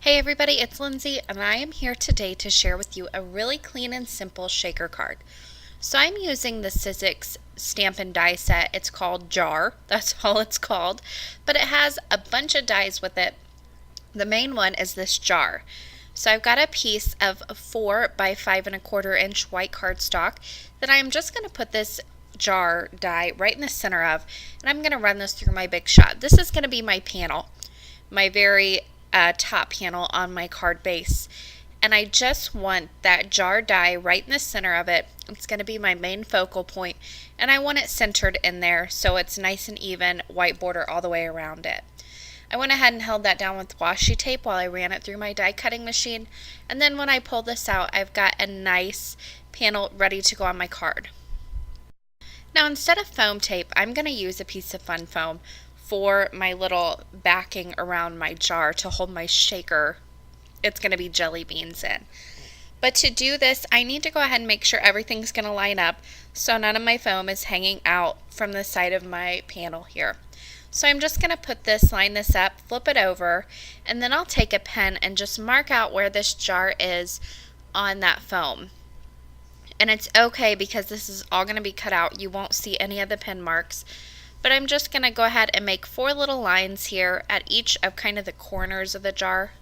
Hey everybody, it's Lindsay, and I am here today to share with you a really clean and simple shaker card. So I'm using the Sizzix stamp and die set. It's called Jar, that's all it's called, but it has a bunch of dies with it. The main one is this jar. So I've got a piece of 4 by 5 1/4 inch white cardstock that I'm just going to put this jar die right in the center of, and I'm going to run this through my Big Shot. This is going to be my panel, my very top panel on my card base. And I just want that jar die right in the center of it. It's going to be my main focal point, and I want it centered in there so it's nice and even white border all the way around it. I went ahead and held that down with washi tape while I ran it through my die cutting machine, and then when I pull this out, I've got a nice panel ready to go on my card. Now instead of foam tape, I'm going to use a piece of fun foam for my little backing around my jar to hold my shaker. It's going to be jelly beans in. But to do this, I need to go ahead and make sure everything's going to line up so none of my foam is hanging out from the side of my panel here. So I'm just going to line this up, flip it over, and then I'll take a pen and just mark out where this jar is on that foam. And it's okay because this is all going to be cut out. You won't see any of the pen marks. But I'm just going to go ahead and make 4 little lines here at each of kind of the corners of the jar.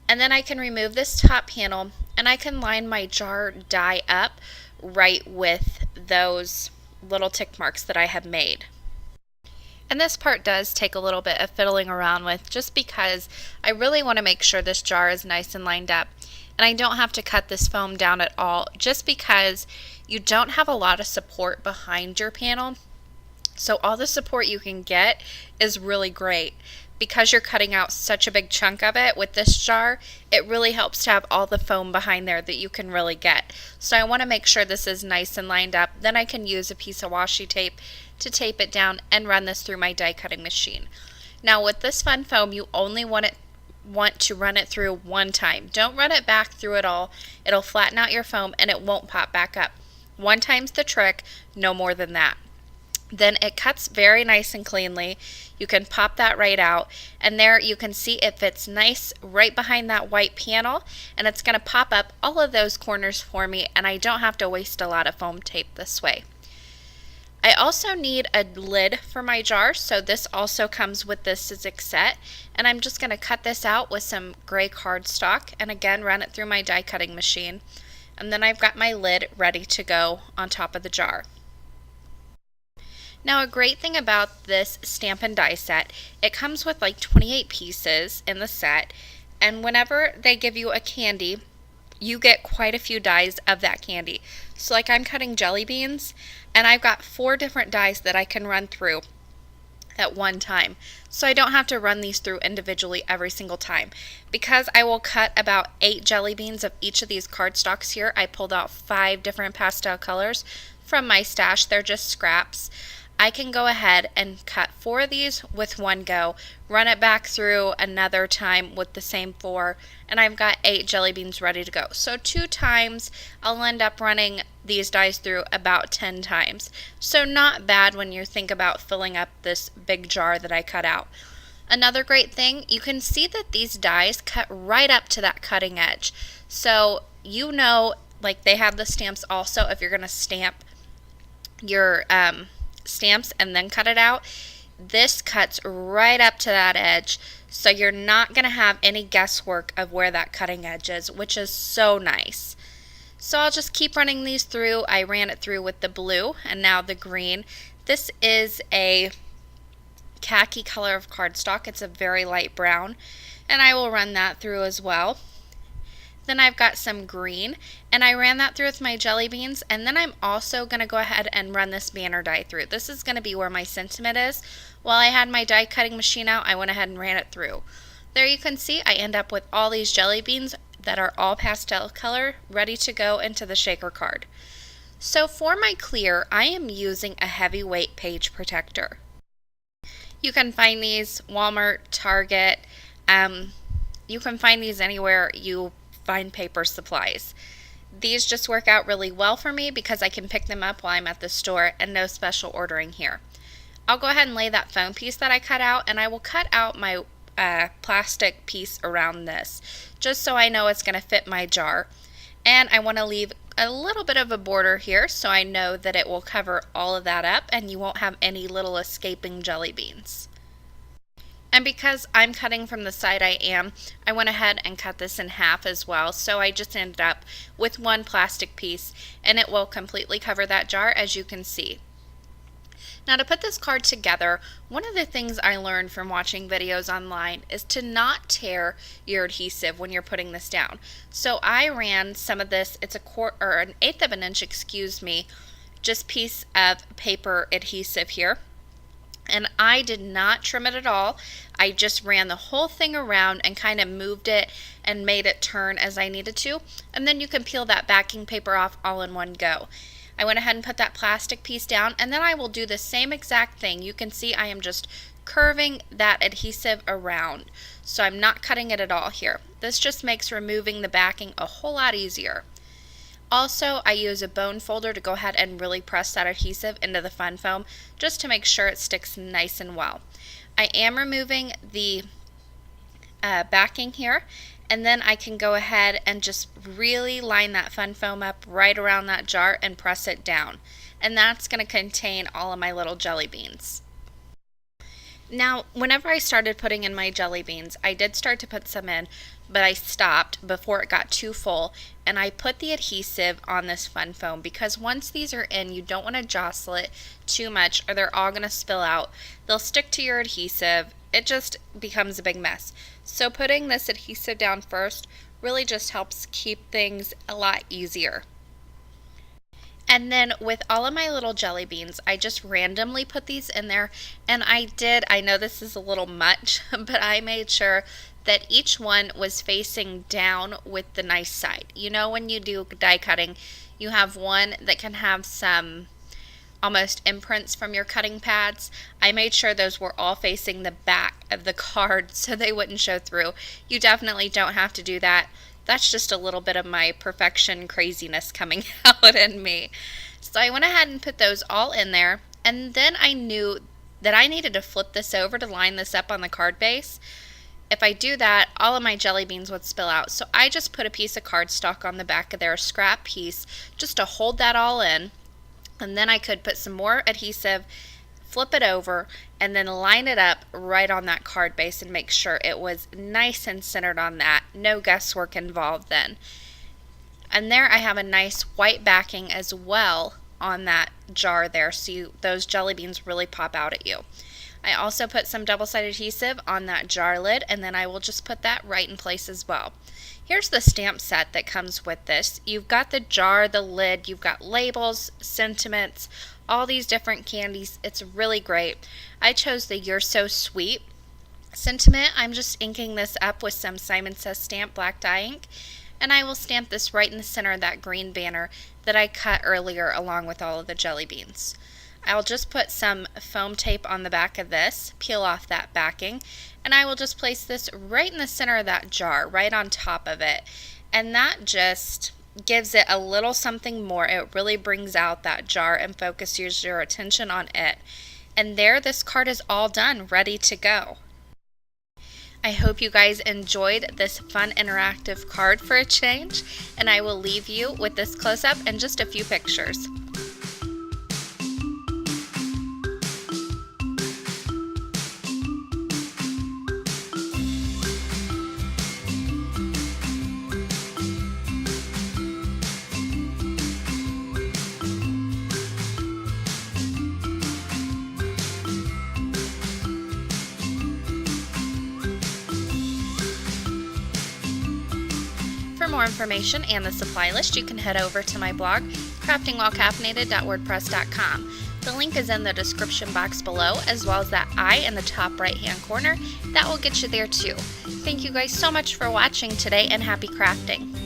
And then I can remove this top panel and I can line my jar die up right with those little tick marks that I have made. And this part does take a little bit of fiddling around with just because I really want to make sure this jar is nice and lined up. And I don't have to cut this foam down at all just because you don't have a lot of support behind your panel. So all the support you can get is really great. Because you're cutting out such a big chunk of it with this jar, it really helps to have all the foam behind there that you can really get. So I want to make sure this is nice and lined up. Then I can use a piece of washi tape to tape it down and run this through my die cutting machine. Now with this fun foam, you only want to run it through one time. Don't run it back through it all. It'll flatten out your foam and it won't pop back up. One time's the trick, no more than that. Then it cuts very nice and cleanly. You can pop that right out, and there you can see it fits nice right behind that white panel, and it's going to pop up all of those corners for me, and I don't have to waste a lot of foam tape this way. I also need a lid for my jar, so this also comes with this Sizzix set, and I'm just going to cut this out with some gray cardstock and again run it through my die cutting machine, and then I've got my lid ready to go on top of the jar. Now a great thing about this stamp and die set, it comes with like 28 pieces in the set, and whenever they give you a candy, you get quite a few dies of that candy. So like I'm cutting jelly beans, and I've got 4 different dies that I can run through at one time. So I don't have to run these through individually every single time. Because I will cut about 8 jelly beans of each of these cardstocks here, I pulled out 5 different pastel colors from my stash. They're just scraps. I can go ahead and cut 4 of these with one go, run it back through another time with the same 4, and I've got 8 jelly beans ready to go. So 2 times, I'll end up running these dies through about 10 times. So not bad when you think about filling up this big jar that I cut out. Another great thing, you can see that these dies cut right up to that cutting edge. So you know, like they have the stamps also, if you're going to stamp your stamps and then cut it out, this cuts right up to that edge, so you're not going to have any guesswork of where that cutting edge is, which is so nice. So I'll just keep running these through. I ran it through with the blue and now the green. This is a khaki color of cardstock. It's a very light brown, and I will run that through as well. Then I've got some green, and I ran that through with my jelly beans, and then I'm also going to go ahead and run this banner die through. This is going to be where my sentiment is. While I had my die cutting machine out, I went ahead and ran it through. There you can see I end up with all these jelly beans that are all pastel color, ready to go into the shaker card. So for my clear, I am using a heavyweight page protector. You can find these Walmart, Target, you can find these anywhere you find paper supplies. These just work out really well for me because I can pick them up while I'm at the store and no special ordering here. I'll go ahead and lay that foam piece that I cut out, and I will cut out my plastic piece around this, just so I know it's going to fit my jar. And I want to leave a little bit of a border here so I know that it will cover all of that up and you won't have any little escaping jelly beans. And because I'm cutting from the side I went ahead and cut this in half as well. So I just ended up with one plastic piece, and it will completely cover that jar, as you can see. Now, to put this card together, one of the things I learned from watching videos online is to not tear your adhesive when you're putting this down. So I ran some of this, it's an eighth of an inch, just piece of paper adhesive here. And I did not trim it at all. I just ran the whole thing around and kind of moved it and made it turn as I needed to. And then you can peel that backing paper off all in one go. I went ahead and put that plastic piece down, and then I will do the same exact thing. You can see I am just curving that adhesive around. So I'm not cutting it at all here. This just makes removing the backing a whole lot easier. Also, I use a bone folder to go ahead and really press that adhesive into the fun foam just to make sure it sticks nice and well. I am removing the backing here, and then I can go ahead and just really line that fun foam up right around that jar and press it down. And that's going to contain all of my little jelly beans. Now, whenever I started putting in my jelly beans, I did start to put some in, but I stopped before it got too full, and I put the adhesive on this fun foam because once these are in, you don't want to jostle it too much or they're all going to spill out. They'll stick to your adhesive. It just becomes a big mess. So putting this adhesive down first really just helps keep things a lot easier. And then with all of my little jelly beans, I just randomly put these in there, and I know this is a little much, but I made sure that each one was facing down with the nice side. You know, when you do die cutting, you have one that can have some almost imprints from your cutting pads. I made sure those were all facing the back of the card so they wouldn't show through. You definitely don't have to do that. That's just a little bit of my perfection craziness coming out in me. So I went ahead and put those all in there, and then I knew that I needed to flip this over to line this up on the card base. If I do that, all of my jelly beans would spill out. So I just put a piece of cardstock on the back of there, a scrap piece, just to hold that all in. And then I could put some more adhesive, flip it over, and then line it up right on that card base and make sure it was nice and centered on that. No guesswork involved then. And there I have a nice white backing as well on that jar there, so those jelly beans really pop out at you. I also put some double-sided adhesive on that jar lid, and then I will just put that right in place as well. Here's the stamp set that comes with this. You've got the jar, the lid, you've got labels, sentiments, all these different candies. It's really great. I chose the You're So Sweet sentiment. I'm just inking this up with some Simon Says Stamp black dye ink, and I will stamp this right in the center of that green banner that I cut earlier along with all of the jelly beans. I'll just put some foam tape on the back of this, peel off that backing, and I will just place this right in the center of that jar, right on top of it. And that just gives it a little something more. It really brings out that jar and focuses your attention on it. And there, this card is all done, ready to go. I hope you guys enjoyed this fun interactive card for a change, and I will leave you with this close-up and just a few pictures. For more information and the supply list, you can head over to my blog, craftingwhilecaffeinated.wordpress.com. The link is in the description box below, as well as that I in the top right hand corner. That will get you there too. Thank you guys so much for watching today, and happy crafting.